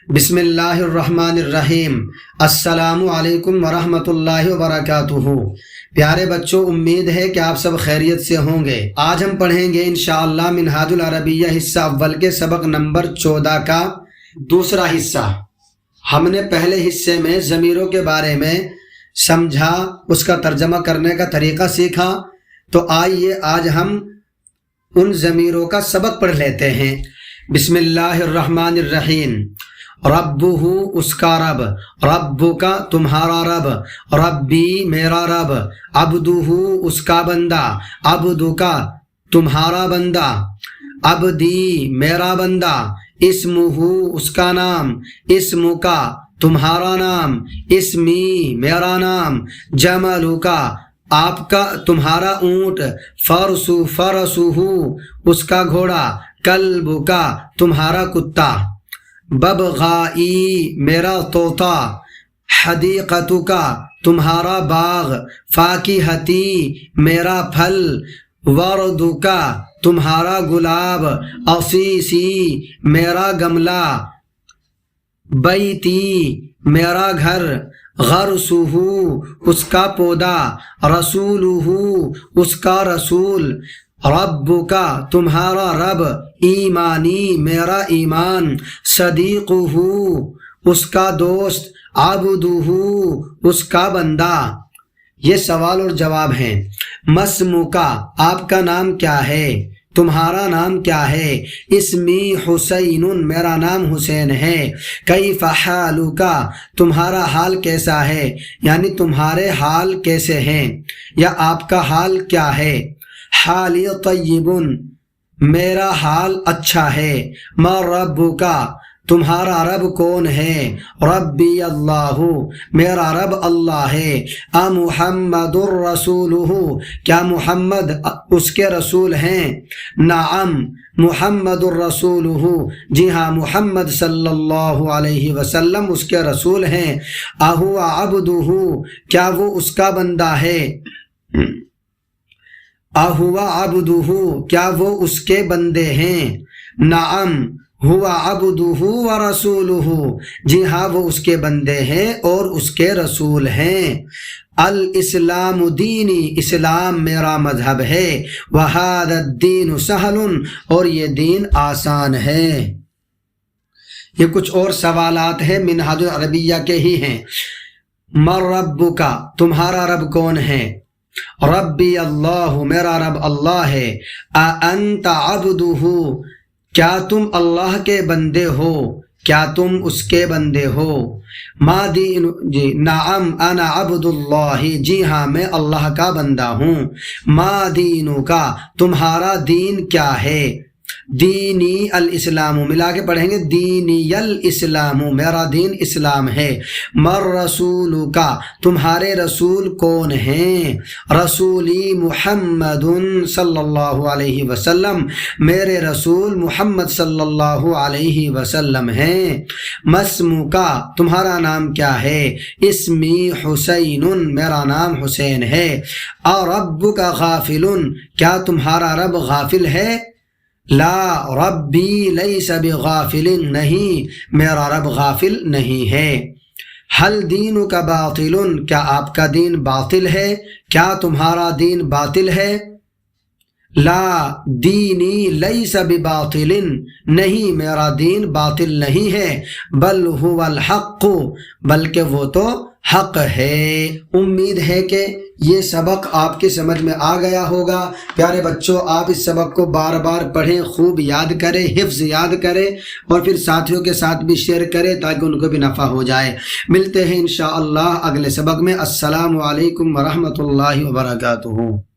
بسم اللہ الرحمن الرحیم۔ السلام علیکم ورحمۃ اللہ وبرکاتہ۔ پیارے بچوں، امید ہے کہ آپ سب خیریت سے ہوں گے۔ آج ہم پڑھیں گے انشاءاللہ منہاج العربیہ حصہ اول کے سبق نمبر 14 کا دوسرا حصہ۔ ہم نے پہلے حصے میں ضمیروں کے بارے میں سمجھا، اس کا ترجمہ کرنے کا طریقہ سیکھا، تو آئیے آج ہم ان ضمیروں کا سبق پڑھ لیتے ہیں۔ بسم اللہ الرحمن الرحیم۔ ربہ اس کا رب، ربو کا تمہارا رب، ربی میرا رب، عبدہ اس کا بندہ، عبدو کا تمہارا بندہ، عبدی میرا بندہ، اسمہ اس کا نام، اسمو کا تمہارا نام، اسمی میرا نام، جملو کا آپ کا تمہارا اونٹ، فرسو فرسو اس کا گھوڑا، کلب کا تمہارا کتا، ببغائی میرا طوطا، حدیقت کا تمہارا باغ، فاکہتی میرا پھل، ورد کا تمہارا گلاب، عصیسی میرا گملہ، بیتی میرا گھر، غرسہ اس کا پودا، رسولہ اس کا رسول، رب کا تمہارا رب، ایمانی میرا ایمان، صدیقہ اس کا دوست، عبدہ اس کا بندہ۔ یہ سوال اور جواب ہیں۔ مسمو کا آپ کا نام کیا ہے، تمہارا نام کیا ہے، اسمی حسین میرا نام حسین ہے، کیف حالک تمہارا حال کیسا ہے، یعنی تمہارے حال کیسے ہیں یا آپ کا حال کیا ہے، حالی طیب میرا حال اچھا ہے، ما ربک تمہارا رب کون ہے، ربی اللہ میرا رب اللہ ہے، محمد الرسولہ کیا محمد اس کے رسول ہیں، نعم محمد الرسولہ جی ہاں محمد صلی اللہ علیہ وسلم اس کے رسول ہیں، اہو عبدہ کیا وہ اس کا بندہ ہے، اہو عبدہ کیا وہ اس کے بندے ہیں، نعم ہوا عبدہ ورسولہ جی ہاں وہ اس کے بندے ہیں اور اس کے رسول ہیں، الاسلام دینی اسلام میرا مذہب ہے، وہذا الدین سہل اور یہ دین آسان ہے۔ یہ کچھ اور سوالات ہیں منہاج العربیہ کے ہی ہیں۔ من ربک تمہارا رب کون ہے، ربی اللہ میرا رب اللہ ہے، انت عبدہ کیا تم اللہ کے بندے ہو، کیا تم اس کے بندے ہو، ما دین جی نعم انا عبد اللہ جی ہاں میں اللہ کا بندہ ہوں، ما دینو کا تمہارا دین کیا ہے، دینی الاسلام ملا کے پڑھیں گے، دینی الاسلام میرا دین اسلام ہے، مر رسول کا تمہارے رسول کون ہیں، رسولی محمد صلی اللہ علیہ وسلم میرے رسول محمد صلی اللہ علیہ وسلم ہیں، مسمو کا تمہارا نام کیا ہے، اسمی حسین میرا نام حسین ہے، اور رب کا غافل کیا تمہارا رب غافل ہے، لا ربی لیس بغافل نہیں میرا رب غافل نہیں ہے، حل دین کا باطل کیا آپ کا دین باطل ہے، کیا تمہارا دین باطل ہے، لا دینی لیس بباطل نہیں میرا دین باطل نہیں ہے، بل هو الحق بلکہ وہ تو حق ہے۔ امید ہے کہ یہ سبق آپ کی سمجھ میں آ گیا ہوگا۔ پیارے بچوں، آپ اس سبق کو بار بار پڑھیں، خوب یاد کریں، حفظ یاد کریں اور پھر ساتھیوں کے ساتھ بھی شیئر کریں تاکہ ان کو بھی نفع ہو جائے۔ ملتے ہیں انشاءاللہ اگلے سبق میں۔ السلام علیکم ورحمۃ اللہ وبرکاتہ۔